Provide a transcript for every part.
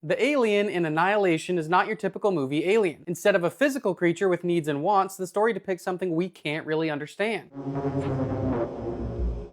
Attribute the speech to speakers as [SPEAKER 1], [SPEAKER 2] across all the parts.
[SPEAKER 1] The alien in Annihilation is not your typical movie alien. Instead of a physical creature with needs and wants, the story depicts something we can't really understand.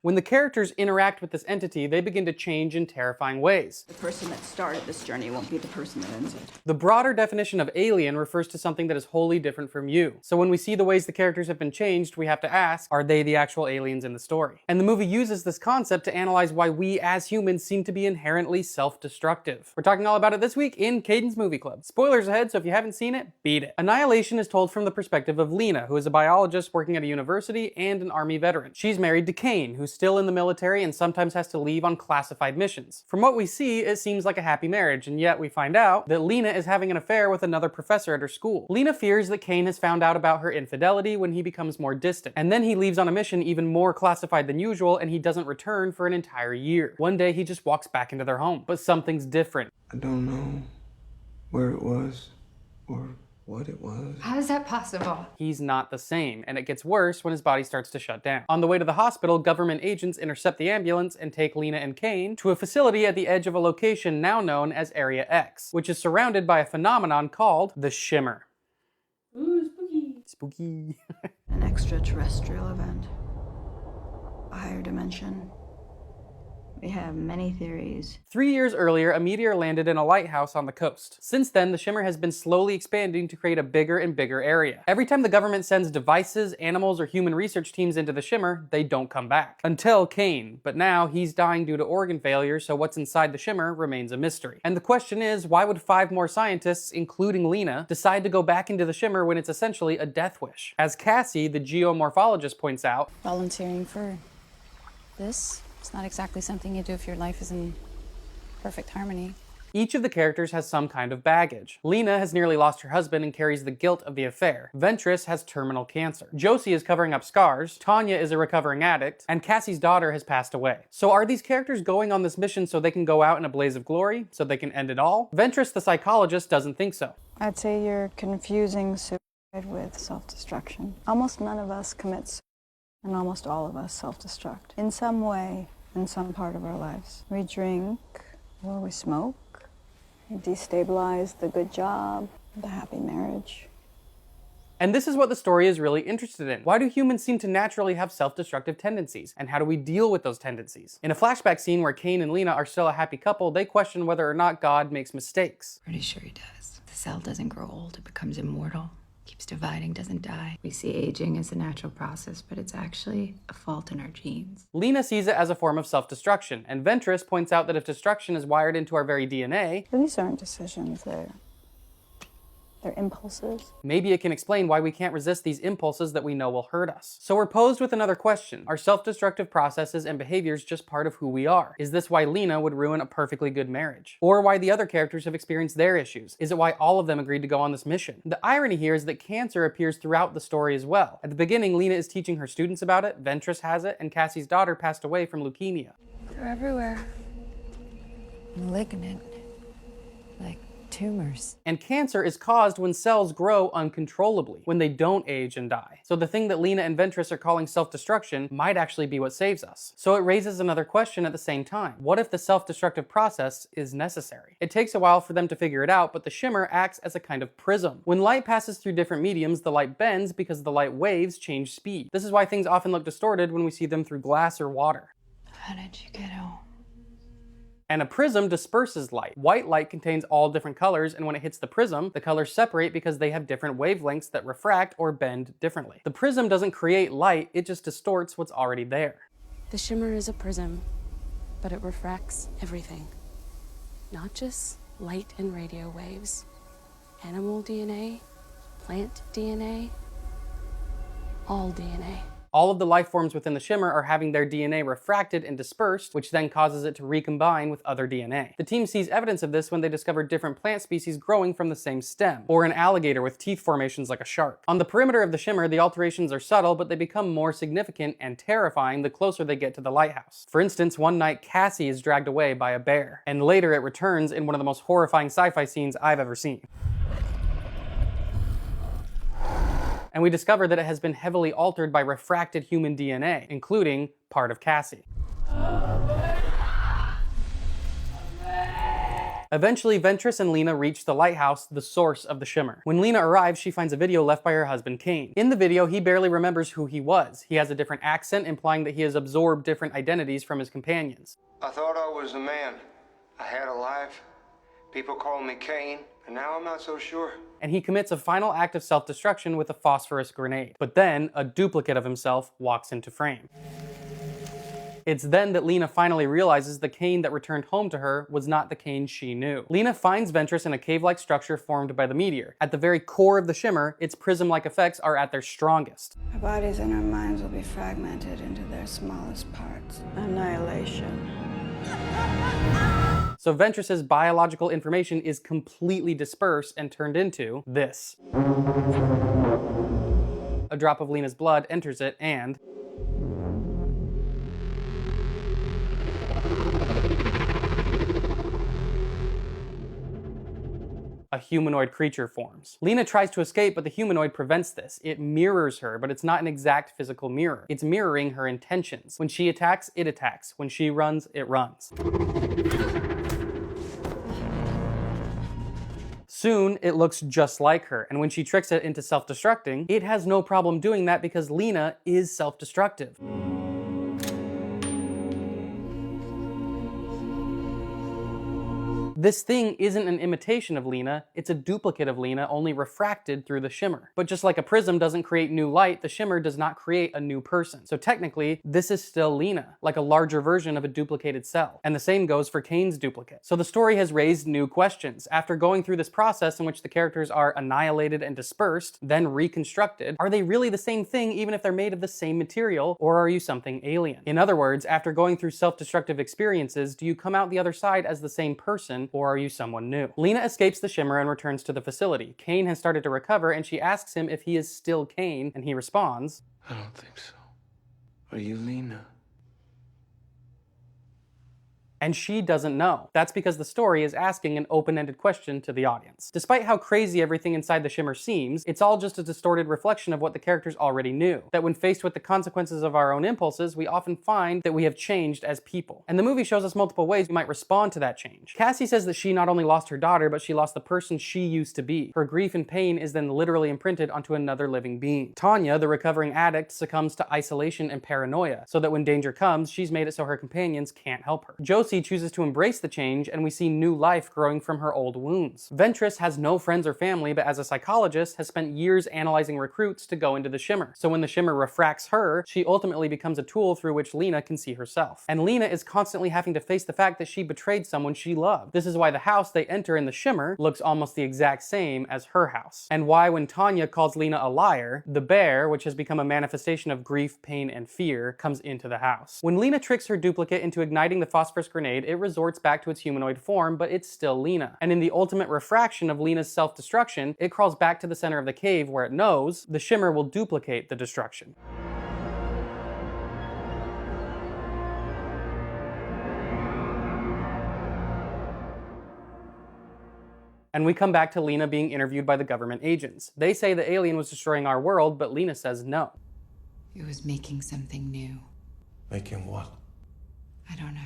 [SPEAKER 1] When the characters interact with this entity, they begin to change in terrifying ways.
[SPEAKER 2] The person that started this journey won't be the person that ends it.
[SPEAKER 1] The broader definition of alien refers to something that is wholly different from you. So when we see the ways the characters have been changed, we have to ask, are they the actual aliens in the story? And the movie uses this concept to analyze why we as humans seem to be inherently self-destructive. We're talking all about it this week in Caden's Movie Club. Spoilers ahead, so if you haven't seen it, beat it. Annihilation is told from the perspective of Lena, who is a biologist working at a university and an army veteran. She's married to Kane, who's still in the military and sometimes has to leave on classified missions. From what we see, it seems like a happy marriage, and yet we find out that Lena is having an affair with another professor at her school. Lena fears that Kane has found out about her infidelity when he becomes more distant, and then he leaves on a mission even more classified than usual, and he doesn't return for an entire year. One day he just walks back into their home, but something's different.
[SPEAKER 3] I don't know where it was or what it was.
[SPEAKER 4] How is that possible?
[SPEAKER 1] He's not the same, and it gets worse when his body starts to shut down. On the way to the hospital, government agents intercept the ambulance and take Lena and Kane to a facility at the edge of a location now known as Area X, which is surrounded by a phenomenon called the Shimmer.
[SPEAKER 2] Ooh, spooky.
[SPEAKER 1] Spooky.
[SPEAKER 2] An extraterrestrial event. A higher dimension. We have many theories.
[SPEAKER 1] 3 years earlier, a meteor landed in a lighthouse on the coast. Since then, the Shimmer has been slowly expanding to create a bigger and bigger area. Every time the government sends devices, animals, or human research teams into the Shimmer, they don't come back. Until Kane. But now, he's dying due to organ failure, so what's inside the Shimmer remains a mystery. And the question is, why would 5 more scientists, including Lena, decide to go back into the Shimmer when it's essentially a death wish? As Cassie, the geomorphologist, points out,
[SPEAKER 5] volunteering for this. It's not exactly something you do if your life is in perfect harmony.
[SPEAKER 1] each of the characters has some kind of baggage. Lena has nearly lost her husband and carries the guilt of the affair. Ventress has terminal cancer. Josie is covering up scars. Tanya is a recovering addict. And Cassie's daughter has passed away. So are these characters going on this mission so they can go out in a blaze of glory? So they can end it all? Ventress, the psychologist, doesn't think so.
[SPEAKER 6] I'd say you're confusing suicide with self-destruction. Almost none of us commit suicide, and almost all of us self-destruct. In some way, in some part of our lives. We drink, or we smoke, we destabilize the good job, the happy marriage.
[SPEAKER 1] And this is what the story is really interested in. Why do humans seem to naturally have self-destructive tendencies? And how do we deal with those tendencies? In a flashback scene where Kane and Lena are still a happy couple, they question whether or not God makes mistakes.
[SPEAKER 4] Pretty sure he does. The cell doesn't grow old, it becomes immortal. Keeps dividing, doesn't die. We see aging as a natural process, but it's actually a fault in our genes.
[SPEAKER 1] Lena sees it as a form of self-destruction, and Ventress points out that if destruction is wired into our very DNA,
[SPEAKER 6] These aren't decisions, they're impulses.
[SPEAKER 1] maybe it can explain why we can't resist these impulses that we know will hurt us. So we're posed with another question. Are self-destructive processes and behaviors just part of who we are? Is this why Lena would ruin a perfectly good marriage? Or why the other characters have experienced their issues? Is it why all of them agreed to go on this mission? The irony here is that cancer appears throughout the story as well. At the beginning, Lena is teaching her students about it, Ventress has it, and Cassie's daughter passed away from leukemia.
[SPEAKER 5] They're everywhere. Malignant. Like tumors.
[SPEAKER 1] And cancer is caused when cells grow uncontrollably, when they don't age and die. So the thing that Lena and Ventress are calling self-destruction might actually be what saves us. So it raises another question at the same time. What if the self-destructive process is necessary? It takes a while for them to figure it out, but the shimmer acts as a kind of prism. When light passes through different mediums, the light bends because the light waves change speed. This is why things often look distorted when we see them through glass or water.
[SPEAKER 4] How did you get home?
[SPEAKER 1] And a prism disperses light. White light contains all different colors, and when it hits the prism, the colors separate because they have different wavelengths that refract or bend differently. The prism doesn't create light, it just distorts what's already there.
[SPEAKER 7] The shimmer is a prism, but it refracts everything. Not just light and radio waves. Animal DNA, plant DNA, all DNA.
[SPEAKER 1] All of the life forms within the shimmer are having their DNA refracted and dispersed, which then causes it to recombine with other DNA. The team sees evidence of this when they discover different plant species growing from the same stem, or an alligator with teeth formations like a shark. On the perimeter of the shimmer, the alterations are subtle, but they become more significant and terrifying the closer they get to the lighthouse. For instance, one night Cassie is dragged away by a bear, and later it returns in one of the most horrifying sci-fi scenes I've ever seen. And we discover that it has been heavily altered by refracted human DNA, including part of Cassie. Eventually, Ventress and Lena reach the lighthouse, the source of the shimmer. When Lena arrives, she finds a video left by her husband, Kane. In the video, he barely remembers who he was. He has a different accent, implying that he has absorbed different identities from his companions.
[SPEAKER 3] I thought I was a man. I had a life. People call me Cain, and now I'm not so sure.
[SPEAKER 1] And he commits a final act of self-destruction with a phosphorus grenade. But then, a duplicate of himself walks into frame. It's then that Lena finally realizes the Kane that returned home to her was not the Kane she knew. Lena finds Ventress in a cave-like structure formed by the meteor. At the very core of the shimmer, its prism-like effects are at their strongest.
[SPEAKER 6] Our bodies and our minds will be fragmented into their smallest parts. Annihilation.
[SPEAKER 1] So Ventress's biological information is completely dispersed and turned into this. A drop of Lena's blood enters it and a humanoid creature forms. Lena tries to escape, but the humanoid prevents this. It mirrors her, but it's not an exact physical mirror. It's mirroring her intentions. When she attacks, it attacks. When she runs, it runs. Soon, it looks just like her, and when she tricks it into self-destructing, it has no problem doing that because Lena is self-destructive. This thing isn't an imitation of Lena, it's a duplicate of Lena, only refracted through the shimmer. But just like a prism doesn't create new light, the shimmer does not create a new person. So technically, this is still Lena, like a larger version of a duplicated cell. And the same goes for Kane's duplicate. So the story has raised new questions. After going through this process in which the characters are annihilated and dispersed, then reconstructed, are they really the same thing even if they're made of the same material, or are you something alien? In other words, after going through self-destructive experiences, do you come out the other side as the same person, or are you someone new? Lena escapes the shimmer and returns to the facility. Kane has started to recover, and she asks him if he is still Kane, and he responds,
[SPEAKER 3] I don't think so. Are you Lena?
[SPEAKER 1] and she doesn't know. That's because the story is asking an open-ended question to the audience. Despite how crazy everything inside the shimmer seems, it's all just a distorted reflection of what the characters already knew. That when faced with the consequences of our own impulses, we often find that we have changed as people. And the movie shows us multiple ways we might respond to that change. Cassie says that she not only lost her daughter, but she lost the person she used to be. Her grief and pain is then literally imprinted onto another living being. Tanya, the recovering addict, succumbs to isolation and paranoia, so that when danger comes, she's made it so her companions can't help her. Josie chooses to embrace the change, and we see new life growing from her old wounds. Ventress has no friends or family, but as a psychologist has spent years analyzing recruits to go into the shimmer. So when the shimmer refracts her, she ultimately becomes a tool through which Lena can see herself. And Lena is constantly having to face the fact that she betrayed someone she loved. This is why the house they enter in the shimmer looks almost the exact same as her house. And why when Tanya calls Lena a liar, the bear, which has become a manifestation of grief, pain, and fear, comes into the house. When Lena tricks her duplicate into igniting the phosphorus grenade, it resorts back to its humanoid form, but it's still Lena. And in the ultimate refraction of Lena's self-destruction, it crawls back to the center of the cave where it knows the shimmer will duplicate the destruction. And we come back to Lena being interviewed by the government agents. They say the alien was destroying our world, but Lena says no.
[SPEAKER 4] It was making something new.
[SPEAKER 3] Making what?
[SPEAKER 4] I don't know.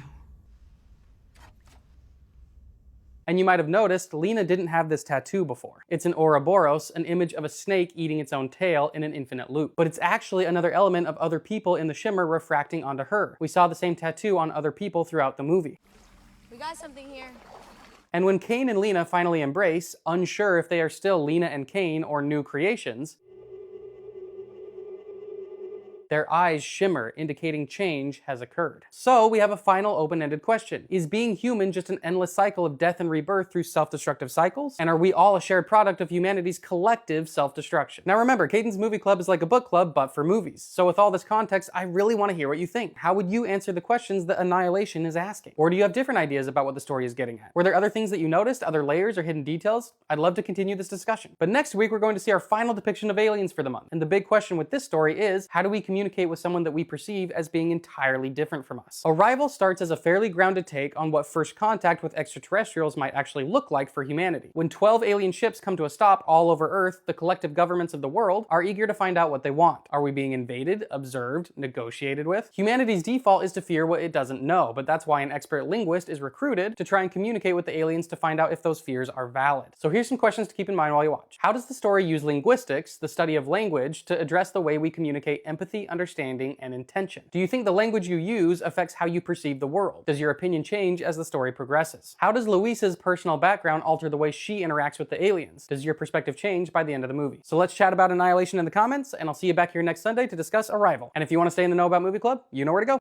[SPEAKER 1] And you might have noticed, Lena didn't have this tattoo before. It's an Ouroboros, an image of a snake eating its own tail in an infinite loop. But it's actually another element of other people in the shimmer refracting onto her. We saw the same tattoo on other people throughout the movie.
[SPEAKER 8] We got something here.
[SPEAKER 1] And when Kane and Lena finally embrace, unsure if they are still Lena and Kane or new creations, their eyes shimmer, indicating change has occurred. So we have a final open-ended question. Is being human just an endless cycle of death and rebirth through self-destructive cycles? And are we all a shared product of humanity's collective self-destruction? Now remember, Caden's Movie Club is like a book club, but for movies. So with all this context, I really want to hear what you think. How would you answer the questions that Annihilation is asking? Or do you have different ideas about what the story is getting at? Were there other things that you noticed, other layers or hidden details? I'd love to continue this discussion. But next week, we're going to see our final depiction of aliens for the month. And the big question with this story is, how do we communicate communicate with someone that we perceive as being entirely different from us. Arrival starts as a fairly grounded take on what first contact with extraterrestrials might actually look like for humanity. When 12 alien ships come to a stop all over Earth, the collective governments of the world are eager to find out what they want. Are we being invaded, observed, negotiated with? Humanity's default is to fear what it doesn't know, but that's why an expert linguist is recruited to try and communicate with the aliens to find out if those fears are valid. So here's some questions to keep in mind while you watch. How does the story use linguistics, the study of language, to address the way we communicate empathy, understanding, and intention? Do you think the language you use affects how you perceive the world? Does your opinion change as the story progresses? How does Luisa's personal background alter the way she interacts with the aliens? Does your perspective change by the end of the movie? So let's chat about Annihilation in the comments, and I'll see you back here next Sunday to discuss Arrival. And if you want to stay in the know about Movie Club, you know where to go.